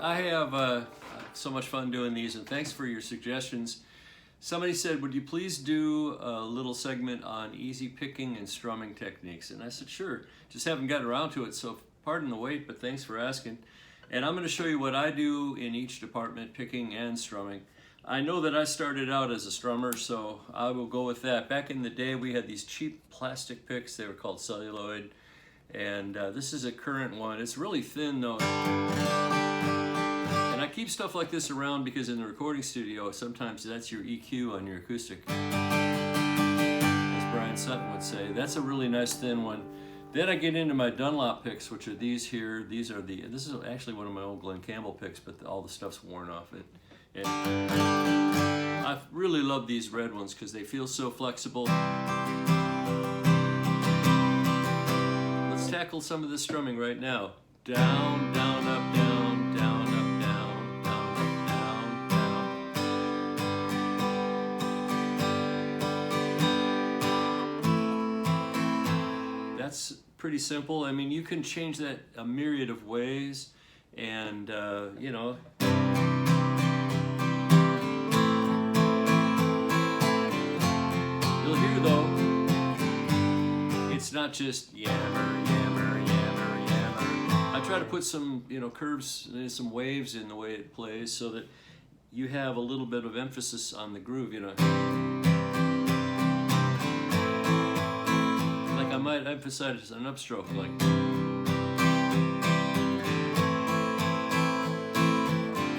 I have so much fun doing these, and thanks for your suggestions. Somebody said, would you please do a little segment on easy picking and strumming techniques? And I said, sure. Just haven't gotten around to it, so pardon the wait, but thanks for asking. And I'm going to show you what I do in each department, picking and strumming. I know that I started out as a strummer, so I will go with that. Back in the day, we had these cheap plastic picks. They were called celluloid. And this is a current one. It's really thin, though. And I keep stuff like this around because in the recording studio, sometimes that's your EQ on your acoustic. As Brian Sutton would say. That's a really nice thin one. Then I get into my Dunlop picks, which are these here. This is actually one of my old Glen Campbell picks, but all the stuff's worn off it. And I really love these red ones because they feel so flexible. Let's tackle some of the strumming right now. Down, down, up, down, down, up, down, down, up, down, down. That's pretty simple. I mean, you can change that a myriad of ways, and you know. You'll hear though, it's not just yammer, yammer, yammer, yammer. I try to put some, curves, some waves in the way it plays so that you have a little bit of emphasis on the groove, Like I might emphasize an upstroke, like.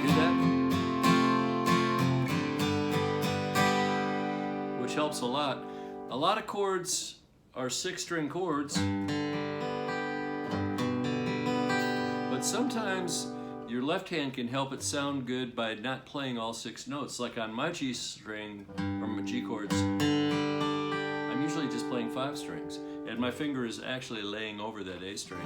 Hear that? Which helps a lot. A lot of chords are 6-string chords, but sometimes your left hand can help it sound good by not playing all 6 notes. Like on my G string, or my G chords, I'm usually just playing 5 strings, and my finger is actually laying over that A string.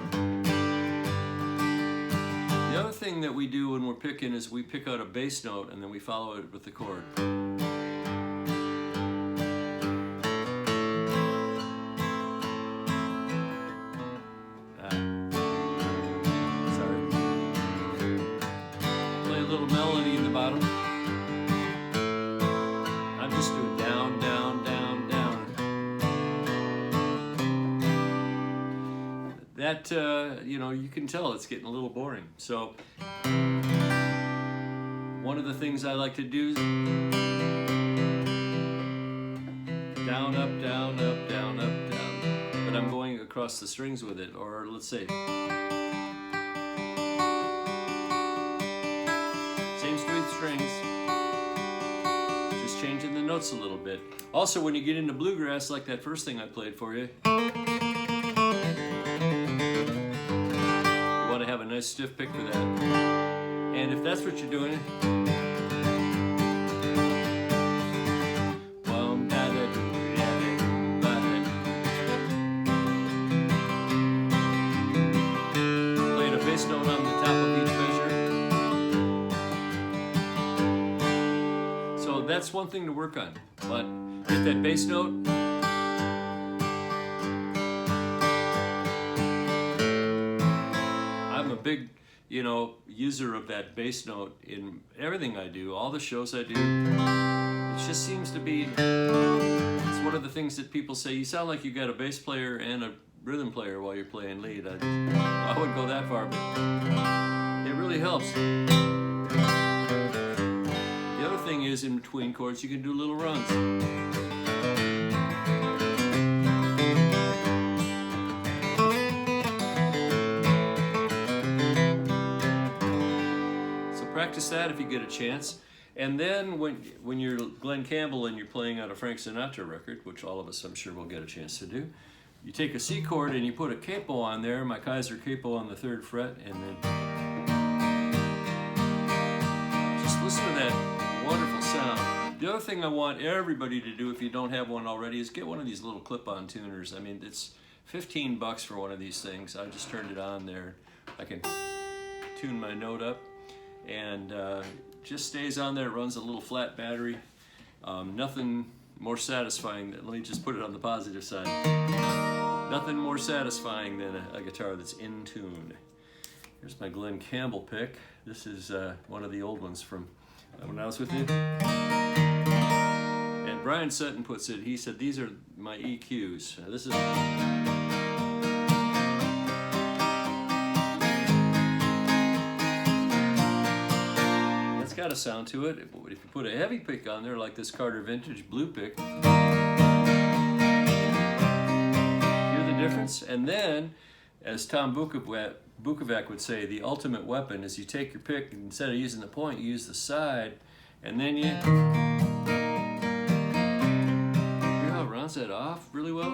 The other thing that we do when we're picking is we pick out a bass note and then we follow it with the chord. Little melody in the bottom. I'm just doing down, down, down, down. That, you can tell it's getting a little boring. So, one of the things I like to do is down, up, down, up, down, up, down. But I'm going across the strings with it, or let's say, strings, just changing the notes a little bit. Also, when you get into bluegrass, like that first thing I played for you, you want to have a nice stiff pick for that. And if that's what you're doing, playing a bass note on the top of each measure. That's one thing to work on, but hit that bass note. I'm a big, user of that bass note in everything I do, all the shows I do. It just seems to be, it's one of the things that people say, you sound like you got a bass player and a rhythm player while you're playing lead. I wouldn't go that far, but it really helps. The other thing is, in between chords, you can do little runs. So practice that if you get a chance. And then when you're Glen Campbell and you're playing on a Frank Sinatra record, which all of us I'm sure will get a chance to do, you take a C chord and you put a capo on there, my Kaiser capo on the 3rd fret, and then just listen to that wonderful sound. The other thing I want everybody to do, if you don't have one already, is get one of these little clip-on tuners. I mean, it's $15 for one of these things. I just turned it on there. I can tune my note up, and just stays on there. It runs a little flat battery. Nothing more satisfying than, let me just put it on the positive side, nothing more satisfying than a guitar that's in tune. Here's my Glen Campbell pick. This is one of the old ones from when I was with you. And Brian Sutton puts it, he said, these are my EQs. This is... It's got a sound to it. If you put a heavy pick on there, like this Carter Vintage Blue pick, hear the difference? And then, as Tom Bukovac would say, the ultimate weapon is you take your pick, and instead of using the point, you use the side, and then you hear how it rounds that off really well?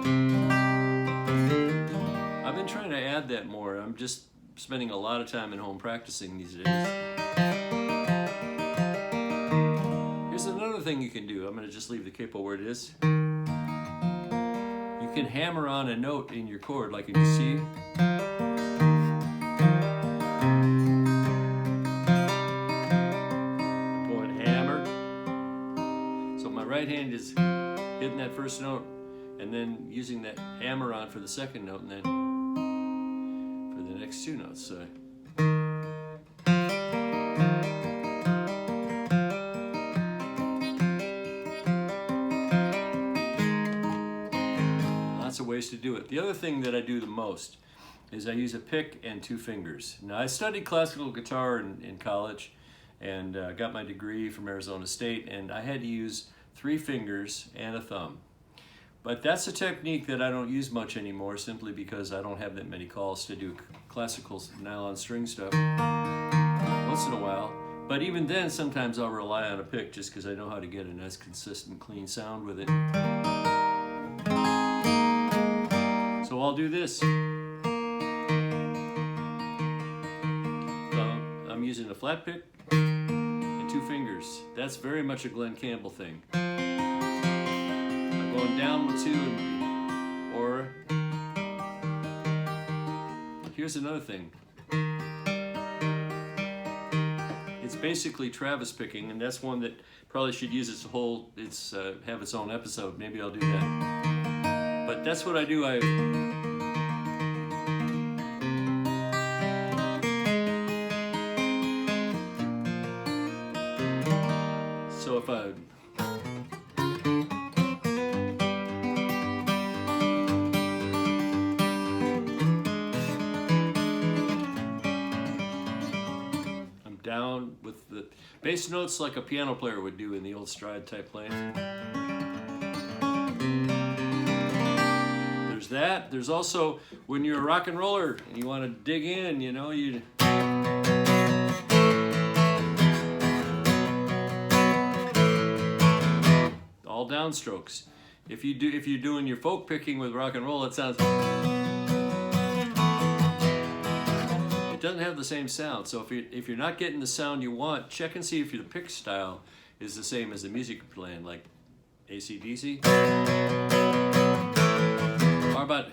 I've been trying to add that more. I'm just spending a lot of time at home practicing these days. Here's another thing you can do. I'm going to just leave the capo where it is. You can hammer on a note in your chord, like you can see. Right hand is hitting that first note and then using that hammer on for the second note and then for the next two notes. So lots of ways to do it. The other thing that I do the most is I use a pick and two fingers. Now, I studied classical guitar in college and got my degree from Arizona State, and I had to use 3 fingers and a thumb. But that's a technique that I don't use much anymore, simply because I don't have that many calls to do classical nylon string stuff once in a while. But even then, sometimes I'll rely on a pick just because I know how to get a nice, consistent, clean sound with it. So I'll do this. I'm using a flat pick and 2 fingers. That's very much a Glenn Campbell thing. I'm going down with 2 or here's another thing. It's basically Travis picking, and that's one that probably should use have its own episode. Maybe I'll do that. But that's what I do. So if I'm down with the bass notes like a piano player would do in the old stride type playing. There's that. There's also when you're a rock and roller and you want to dig in, you know, you all downstrokes. If you're doing your folk picking with rock and roll, it sounds. It doesn't have the same sound. So if you're not getting the sound you want, check and see if your pick style is the same as the music you're playing, like AC/DC. How about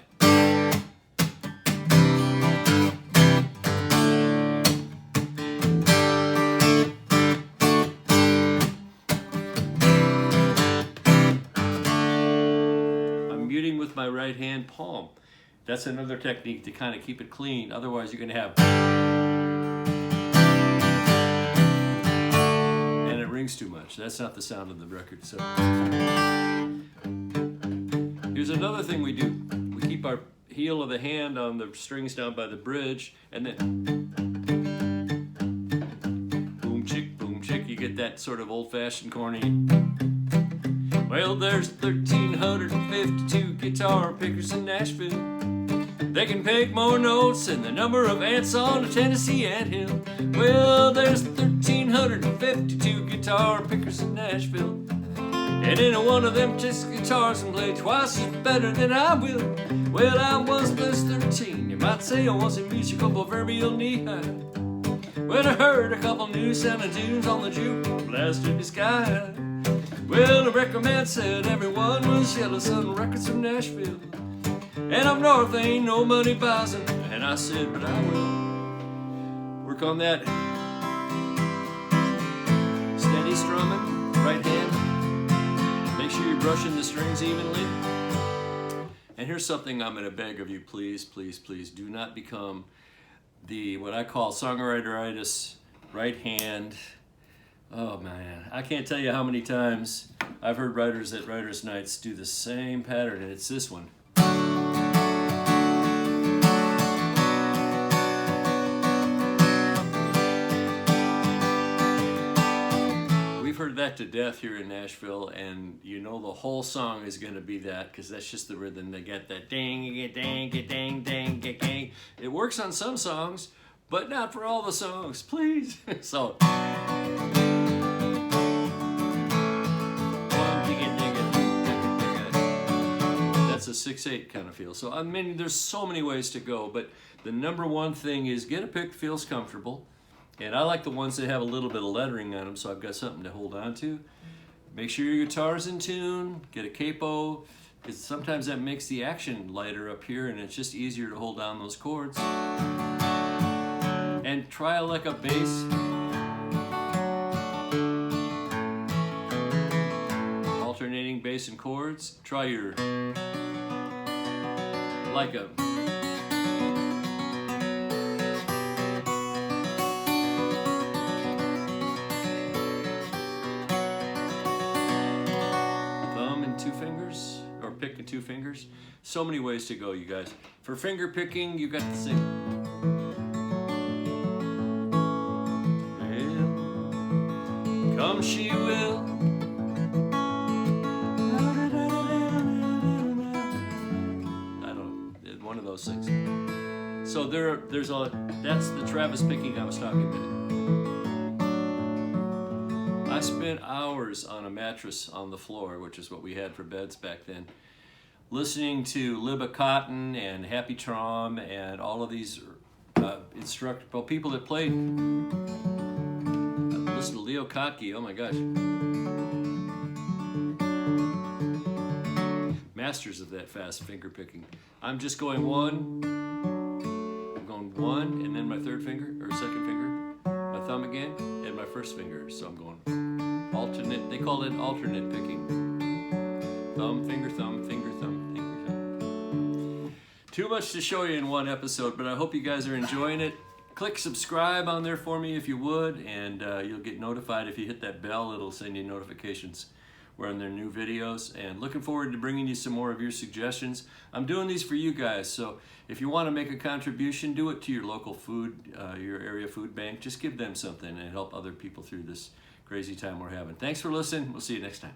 with my right hand palm. That's another technique to kind of keep it clean. Otherwise you're going to have and it rings too much. That's not the sound of the record. So here's another thing we do. We keep our heel of the hand on the strings down by the bridge, and then boom chick, you get that sort of old-fashioned corny. Well, there's 1,352 guitar pickers in Nashville. They can pick more notes than the number of ants on a Tennessee anthill. Well, there's 1,352 guitar pickers in Nashville. And any one of them just guitars can play twice as better than I will. Well, I was plus 13. You might say I was a musical proverbial knee-high. When I heard a couple new sounding tunes on the juke, blasted the sky. Well, the record man said everyone was Yellow Sun Records from Nashville. And up north ain't nobody buys them. And I said, but I will work on that steady strumming, right hand. Make sure you're brushing the strings evenly. And here's something I'm going to beg of you, please, please, please do not become what I call songwriteritis right hand. Oh man, I can't tell you how many times I've heard writers at Writers' Nights do the same pattern, and it's this one. We've heard that to death here in Nashville, and you know the whole song is going to be that, because that's just the rhythm. They get that dang, dang, dang, dang, dang. It works on some songs, but not for all the songs, please. So. That's a 6/8 kind of feel. So I mean, there's so many ways to go, but the number one thing is get a pick that feels comfortable. And I like the ones that have a little bit of lettering on them, so I've got something to hold on to. Make sure your guitar's in tune, get a capo, because sometimes that makes the action lighter up here, and it's just easier to hold down those chords. And try like a bass. Alternating bass and chords. Try your, like a, pick and two fingers. So many ways to go, you guys. For finger picking, you got the same. Well, come she will. I don't know, one of those things. So there's that's the Travis picking I was talking about. I spent hours on a mattress on the floor, which is what we had for beds back then, listening to Libba Cotton and Happy Traum and all of these people that played. Listen to Leo Kottke, oh my gosh. Masters of that fast finger picking. I'm just going one, I'm going one, and then my third finger, or second finger, my thumb again, and my first finger. So I'm going alternate, they call it alternate picking. Thumb, finger, thumb, finger, thumb, finger, thumb. Too much to show you in one episode, but I hope you guys are enjoying it. Click subscribe on there for me if you would, and you'll get notified. If you hit that bell, it'll send you notifications when there are new videos. And looking forward to bringing you some more of your suggestions. I'm doing these for you guys, so if you want to make a contribution, do it to your local food, your area food bank. Just give them something and help other people through this crazy time we're having. Thanks for listening. We'll see you next time.